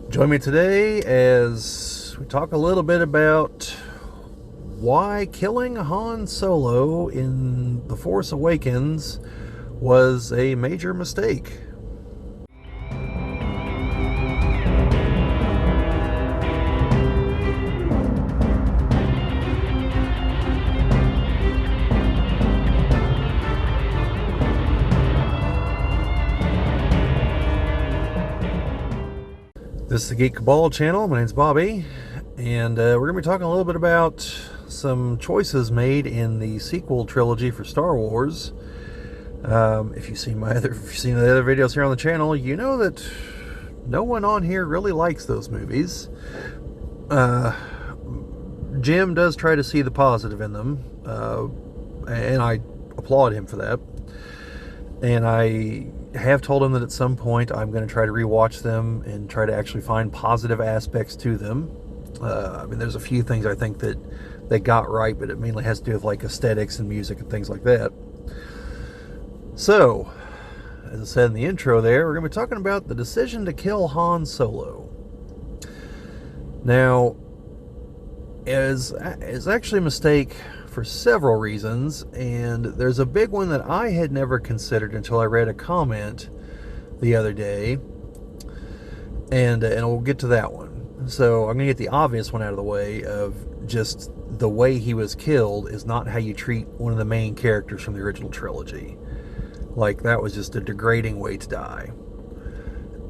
Join me today as we talk a little bit about why killing Han Solo in The Force Awakens was a major mistake. This is the Geek Cabal channel. My name's Bobbie, and we're going to be talking a little bit about some choices made in the sequel trilogy for Star Wars. If you've seen the other videos here on the channel, you know that no one on here really likes those movies. Jim does try to see the positive in them, and I applaud him for that. And I have told him that at some point I'm going to try to rewatch them and try to actually find positive aspects to them. I mean, there's a few things I think that they got right, but it mainly has to do with like aesthetics and music and things like that. So, as I said in the intro there, we're going to be talking about the decision to kill Han Solo. Now, it's actually a mistake for several reasons, and there's a big one that I had never considered until I read a comment the other day, and we'll get to that one. So I'm going to get the obvious one out of the way of just the way he was killed is not how you treat one of the main characters from the original trilogy. Like, that was just a degrading way to die.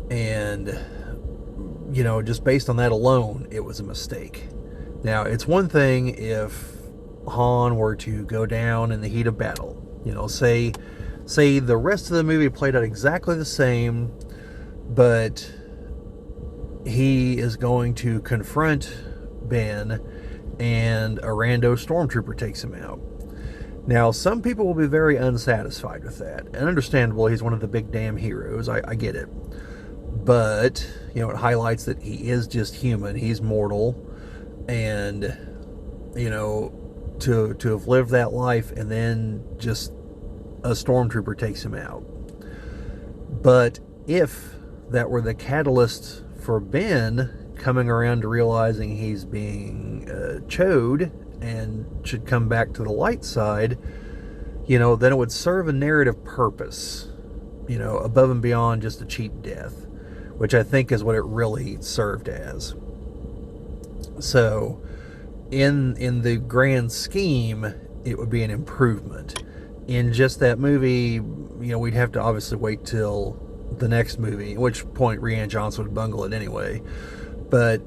And, you know, just based on that alone, it was a mistake. Now, it's one thing if Han were to go down in the heat of battle. You know, say the rest of the movie played out exactly the same, but he is going to confront Ben and a rando stormtrooper takes him out. Now, some people will be very unsatisfied with that, and understandable. He's one of the big damn heroes. I get it. But, you know, it highlights that he is just human. He's mortal. And, you know, to have lived that life and then just a stormtrooper takes him out. But if that were the catalyst for Ben coming around to realizing he's being chode and should come back to the light side, you know, then it would serve a narrative purpose, you know, above and beyond just a cheap death, which I think is what it really served as. So, in the grand scheme, it would be an improvement. In just that movie, you know, we'd have to obviously wait till the next movie, at which point Rian Johnson would bungle it anyway. But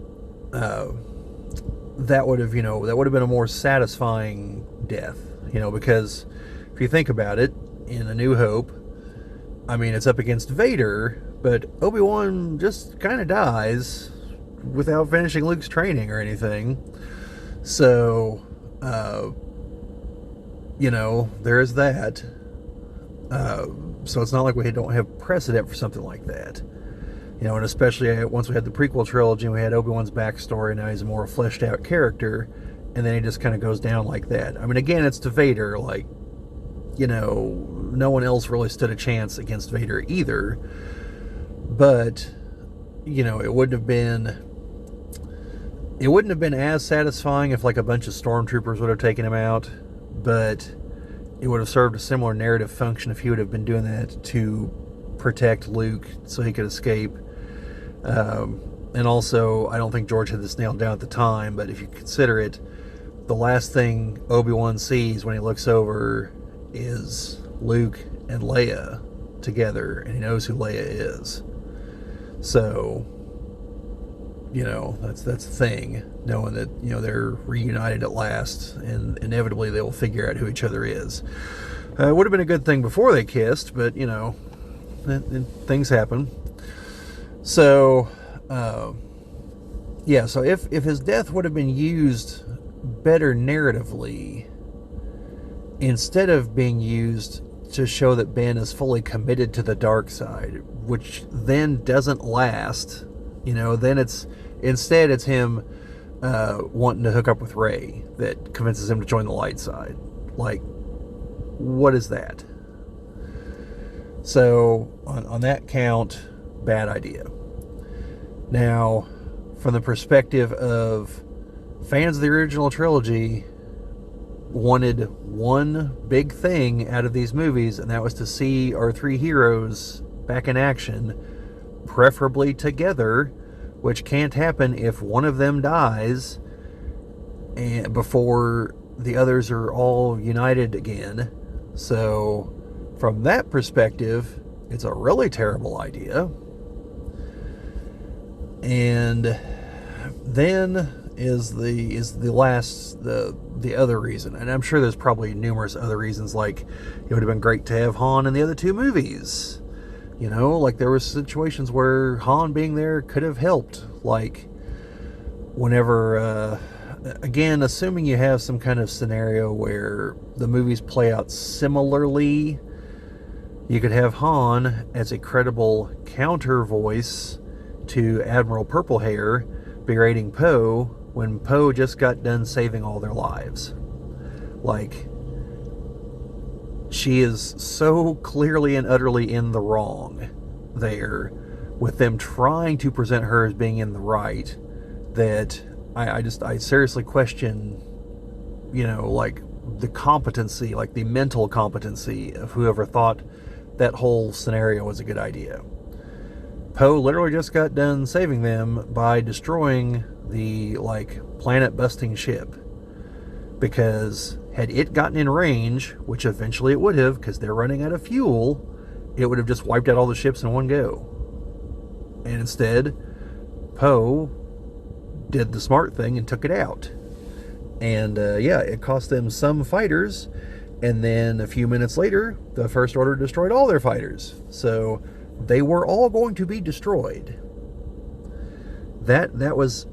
that would have been a more satisfying death, you know, because if you think about it, in A New Hope, I mean, it's up against Vader, but Obi-Wan just kind of dies without finishing Luke's training or anything. So, you know, there is that. So it's not like we don't have precedent for something like that. You know, and especially once we had the prequel trilogy and we had Obi-Wan's backstory, now he's a more fleshed out character, and then he just kind of goes down like that. I mean, again, it's to Vader, like, you know, no one else really stood a chance against Vader either. But, you know, it wouldn't have been as satisfying if like a bunch of stormtroopers would have taken him out, but it would have served a similar narrative function if he would have been doing that to protect Luke so he could escape. And also, I don't think George had this nailed down at the time, but if you consider it, the last thing Obi-Wan sees when he looks over is Luke and Leia together, and he knows who Leia is. So, you know, that's the thing, knowing that, you know, they're reunited at last, and inevitably they will figure out who each other is. It would have been a good thing before they kissed, but, you know, things happen. So, yeah, so if his death would have been used better narratively, instead of being used to show that Ben is fully committed to the dark side, which then doesn't last, you know, then instead it's him wanting to hook up with Rey that convinces him to join the light side. Like, what is that? So, on that count, bad idea. Now, from the perspective of fans of the original trilogy, wanted one big thing out of these movies, and that was to see our three heroes back in action, preferably together, which can't happen if one of them dies and before the others are all united again. So from that perspective, it's a really terrible idea. And then is the other reason, and I'm sure there's probably numerous other reasons, like it would have been great to have Han in the other two movies. Like there were situations where Han being there could have helped, like whenever again, assuming you have some kind of scenario where the movies play out similarly, you could have Han as a credible counter voice to Admiral Purplehair berating Poe when Poe just got done saving all their lives. Like, she is so clearly and utterly in the wrong there, with them trying to present her as being in the right, that I seriously question, like the competency, like the mental competency of whoever thought that whole scenario was a good idea. Poe literally just got done saving them by destroying the planet busting ship, because had it gotten in range, which eventually it would have because they're running out of fuel, it would have just wiped out all the ships in one go. And instead, Poe did the smart thing and took it out. And it cost them some fighters, and then a few minutes later the First Order destroyed all their fighters, so they were all going to be destroyed. That was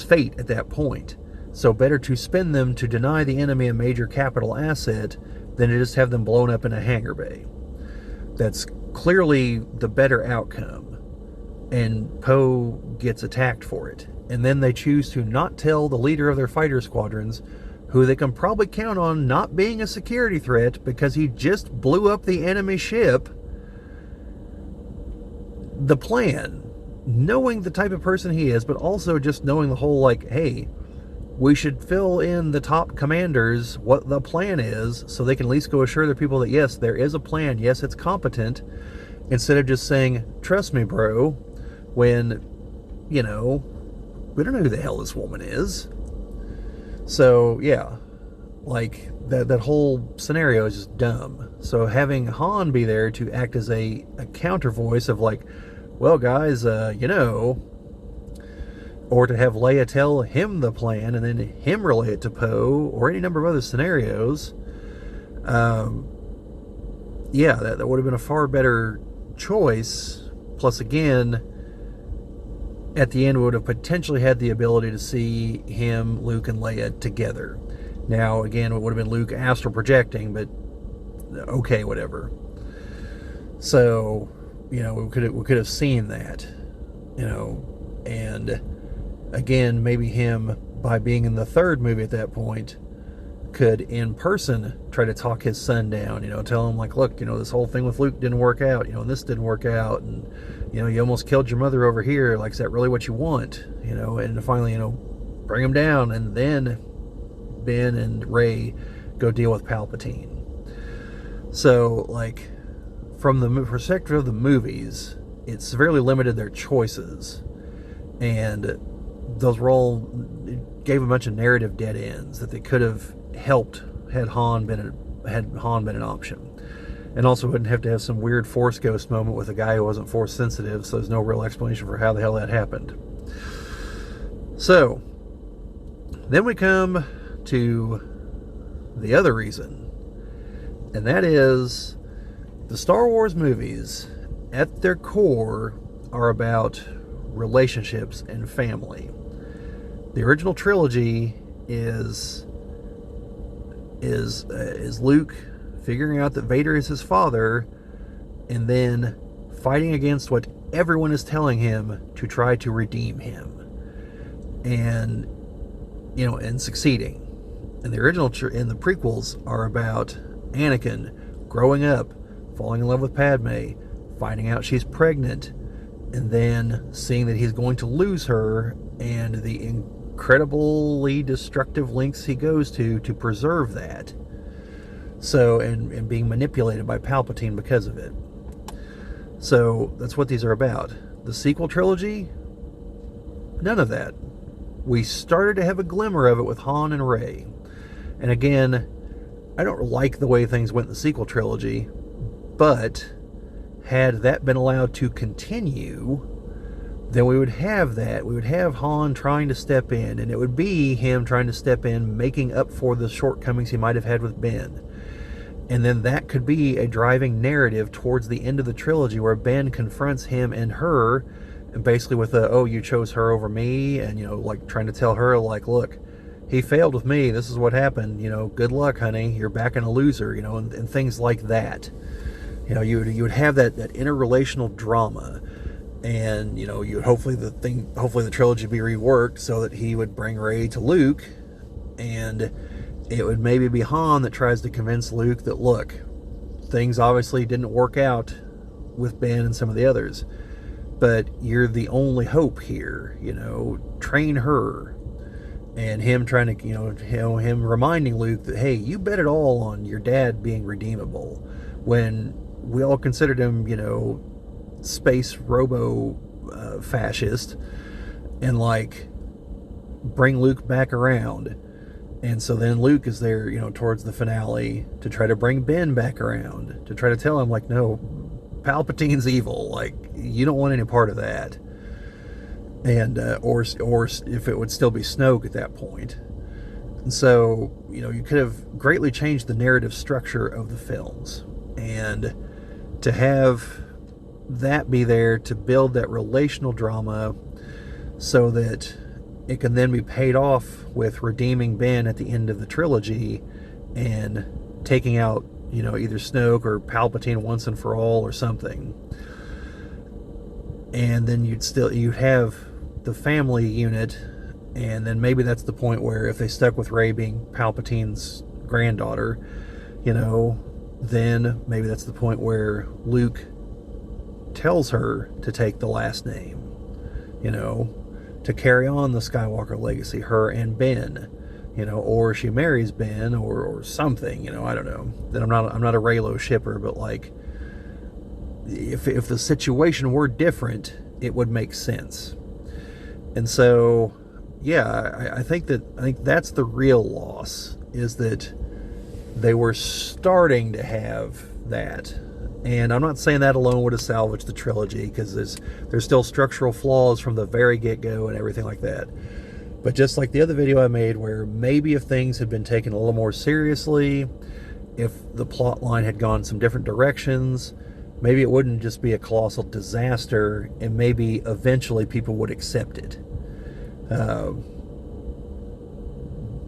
fate at that point. So better to spend them to deny the enemy a major capital asset than to just have them blown up in a hangar bay. That's clearly the better outcome. And Poe gets attacked for it. And then they choose to not tell the leader of their fighter squadrons, who they can probably count on not being a security threat because he just blew up the enemy ship, the plan, knowing the type of person he is, but also just knowing the whole, hey, we should fill in the top commanders what the plan is, so they can at least go assure their people that yes, there is a plan, yes, it's competent, instead of just saying, trust me, bro, when, we don't know who the hell this woman is. So, yeah, that whole scenario is just dumb. So having Han be there to act as a counter voice of well, guys, or to have Leia tell him the plan and then him relay it to Poe, or any number of other scenarios, that would have been a far better choice. Plus, again, at the end, we would have potentially had the ability to see him, Luke, and Leia together. Now, again, it would have been Luke astral projecting, but okay, whatever. So, we could have seen that, and again, maybe him, by being in the third movie at that point, could in person try to talk his son down, tell him look, this whole thing with Luke didn't work out, and this didn't work out, and you almost killed your mother over here, is that really what you want, and finally, bring him down, and then Ben and Rey go deal with Palpatine. So from the perspective of the movies, it severely limited their choices, and those were all, gave a bunch of narrative dead ends that they could have helped had Han been an option. And also wouldn't have to have some weird Force ghost moment with a guy who wasn't Force sensitive, so there's no real explanation for how the hell that happened. So then we come to the other reason, and that is the Star Wars movies at their core are about relationships and family. The original trilogy is Luke figuring out that Vader is his father, and then fighting against what everyone is telling him to try to redeem him, and succeeding. And the original and the prequels are about Anakin growing up, falling in love with Padme, finding out she's pregnant, and then seeing that he's going to lose her, and the incredibly destructive lengths he goes to preserve that. So, and being manipulated by Palpatine because of it. So that's what these are about. The sequel trilogy, none of that. We started to have a glimmer of it with Han and Rey. And again, I don't like the way things went in the sequel trilogy, but had that been allowed to continue, then we would have that. We would have Han trying to step in, and it would be him trying to step in, making up for the shortcomings he might have had with Ben. And then that could be a driving narrative towards the end of the trilogy where Ben confronts him and her, and basically with a, oh, you chose her over me, and, you know, like trying to tell her, like, look, he failed with me, this is what happened, you know, good luck, honey, you're back in a loser, you know, and things like that. You know, you would have that interrelational drama, and, you know, you hopefully the trilogy be reworked so that he would bring Rey to Luke, and it would maybe be Han that tries to convince Luke that, look, things obviously didn't work out with Ben and some of the others, but you're the only hope here, you know, train her. And him trying to, you know, him reminding Luke that, hey, you bet it all on your dad being redeemable, when we all considered him, you know, space robo fascist, and like bring Luke back around. And so then Luke is there, you know, towards the finale to try to bring Ben back around, to try to tell him, like, no, Palpatine's evil, like, you don't want any part of that. And or if it would still be Snoke at that point. And so, you know, you could have greatly changed the narrative structure of the films, and to have that be there to build that relational drama so that it can then be paid off with redeeming Ben at the end of the trilogy and taking out, you know, either Snoke or Palpatine once and for all or something. And then you'd have the family unit, and then maybe that's the point where if they stuck with Rey being Palpatine's granddaughter, you know, then maybe that's the point where Luke tells her to take the last name, you know, to carry on the Skywalker legacy, her and Ben, you know, or she marries Ben or something, you know, I don't know. Then I'm not a Reylo shipper, but like if the situation were different, it would make sense. And so, yeah, I think that's the real loss, is that they were starting to have that. And I'm not saying that alone would have salvaged the trilogy, because there's still structural flaws from the very get-go and everything like that. But just like the other video I made, where maybe if things had been taken a little more seriously, if the plot line had gone some different directions, maybe it wouldn't just be a colossal disaster, and maybe eventually people would accept it.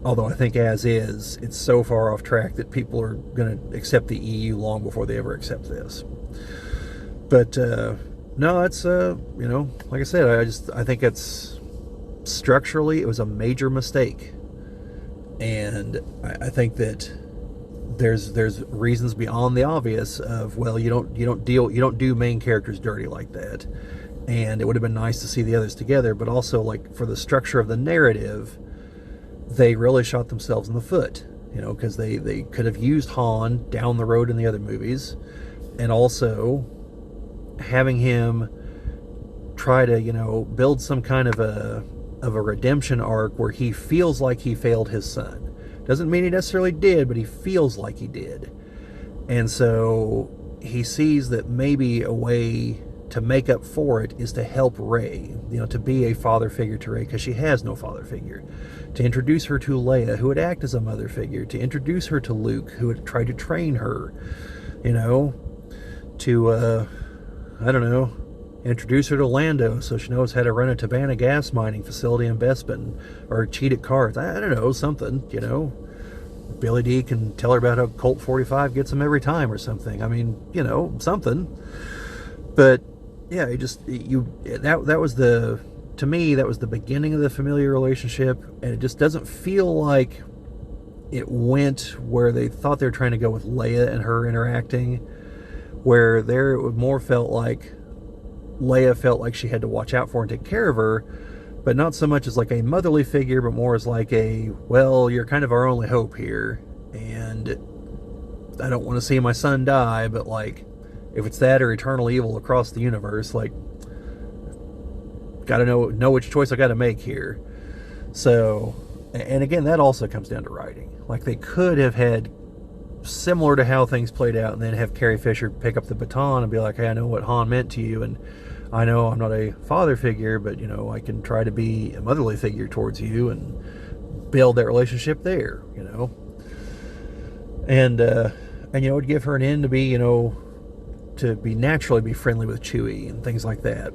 Although I think as is, it's so far off track that people are going to accept the EU long before they ever accept this. But no, it's you know, like I said, I think it's structurally it was a major mistake, and I think that there's reasons beyond the obvious of, well, you don't do main characters dirty like that, and it would have been nice to see the others together, but also, like, for the structure of the narrative, they really shot themselves in the foot, you know, because they could have used Han down the road in the other movies, and also having him try to, you know, build some kind of a redemption arc where he feels like he failed his son. Doesn't mean he necessarily did, but he feels like he did. And so he sees that maybe a way to make up for it is to help Rey, you know, to be a father figure to Rey, because she has no father figure. To introduce her to Leia, who would act as a mother figure. To introduce her to Luke, who would try to train her, you know. To, I don't know, introduce her to Lando so she knows how to run a Tabana gas mining facility in Bespin, or cheat at cards. I don't know, something, you know. Billy D can tell her about how Colt 45 gets him every time or something. I mean, you know, something. But yeah, that was to me, that was the beginning of the familiar relationship, and it just doesn't feel like it went where they thought they were trying to go with Leia and her interacting, where there it more felt like Leia felt like she had to watch out for and take care of her, but not so much as like a motherly figure, but more as like a, well, you're kind of our only hope here, and I don't want to see my son die, but like, if it's that or eternal evil across the universe, like, gotta know which choice I gotta make here. So, and again, that also comes down to writing. Like, they could have had similar to how things played out, and then have Carrie Fisher pick up the baton and be like, hey, I know what Han meant to you, and I know I'm not a father figure, but, you know, I can try to be a motherly figure towards you and build that relationship there, you know. And you know, it'd give her an end to be, you know, to be naturally be friendly with Chewie and things like that.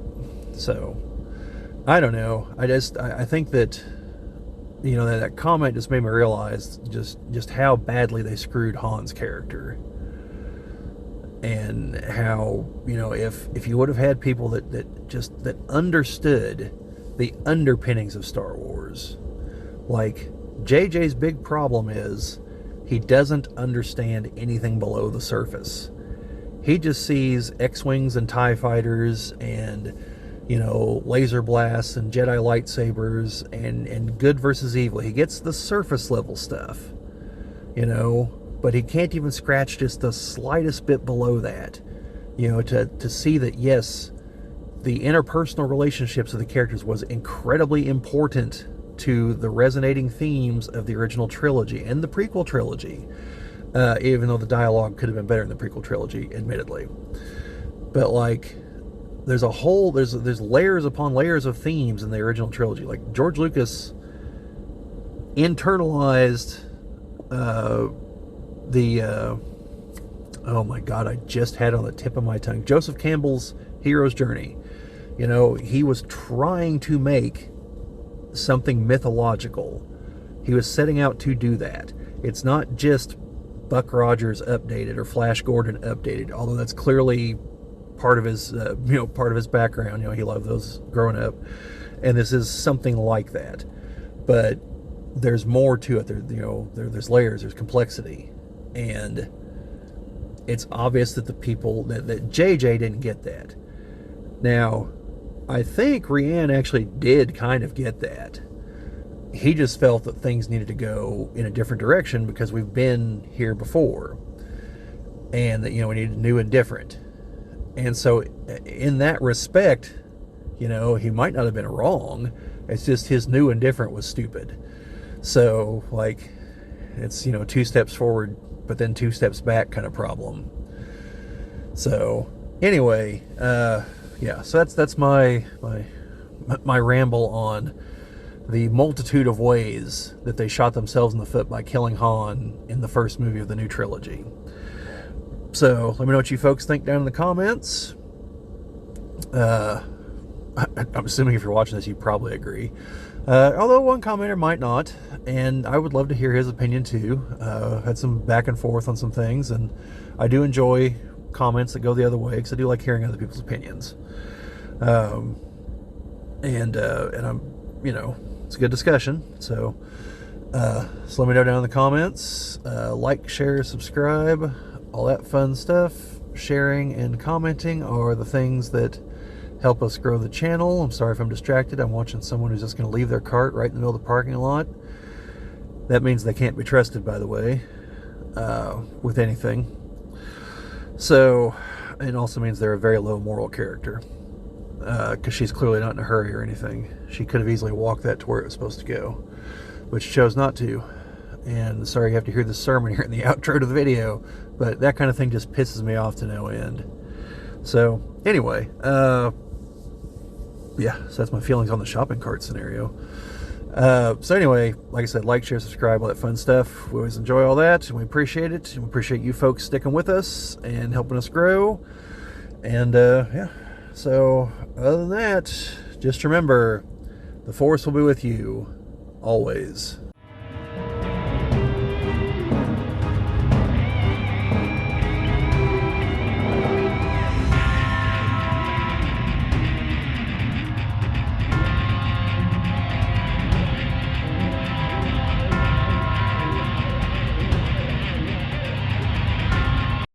So, I don't know. I think that, you know, that comment just made me realize just how badly they screwed Han's character. And how, you know, if you would have had people that understood the underpinnings of Star Wars. Like, JJ's big problem is he doesn't understand anything below the surface. He just sees X-Wings and TIE fighters and, you know, laser blasts and Jedi lightsabers and good versus evil. He gets the surface level stuff, you know, but he can't even scratch just the slightest bit below that, you know, to see that, yes, the interpersonal relationships of the characters was incredibly important to the resonating themes of the original trilogy and the prequel trilogy, even though the dialogue could have been better in the prequel trilogy, admittedly. But, like, there's layers upon layers of themes in the original trilogy. Like, George Lucas internalized oh my god, I just had it on the tip of my tongue, Joseph Campbell's hero's journey. You know, he was trying to make something mythological. He was setting out to do that. It's not just Buck Rogers updated or Flash Gordon updated, although that's clearly part of his part of his background. You know, he loved those growing up, and this is something like that. But there's more to it. There's layers, there's complexity, and it's obvious that the people that JJ didn't get that. Now, I think Rhiann actually did kind of get that. He just felt that things needed to go in a different direction because we've been here before, and that, you know, we needed new and different. And so, in that respect, you know, he might not have been wrong. It's just his new and different was stupid. So, like, it's, you know, 2 steps forward, but then 2 steps back kind of problem. So, anyway, yeah, so that's my ramble on the multitude of ways that they shot themselves in the foot by killing Han in the first movie of the new trilogy. So, let me know what you folks think down in the comments. I'm assuming if you're watching this, you probably agree. Although one commenter might not, and I would love to hear his opinion too. Had some back and forth on some things, and I do enjoy comments that go the other way because I do like hearing other people's opinions. And I'm, you know, it's a good discussion. So let me know down in the comments. Like, share, subscribe, all that fun stuff. Sharing and commenting are the things that help us grow the channel. I'm sorry if I'm distracted. I'm watching someone who's just going to leave their cart right in the middle of the parking lot. That means they can't be trusted, by the way, with anything. So, it also means they're a very low moral character, because she's clearly not in a hurry or anything. She could have easily walked that to where it was supposed to go, but she chose not to. And sorry you have to hear this sermon here in the outro to the video, but that kind of thing just pisses me off to no end. So, anyway, yeah, so that's my feelings on the shopping cart scenario. So anyway, like I said, like, share, subscribe, all that fun stuff. We always enjoy all that, and we appreciate it. And we appreciate you folks sticking with us and helping us grow. And, yeah, so other than that, just remember, the Force will be with you always.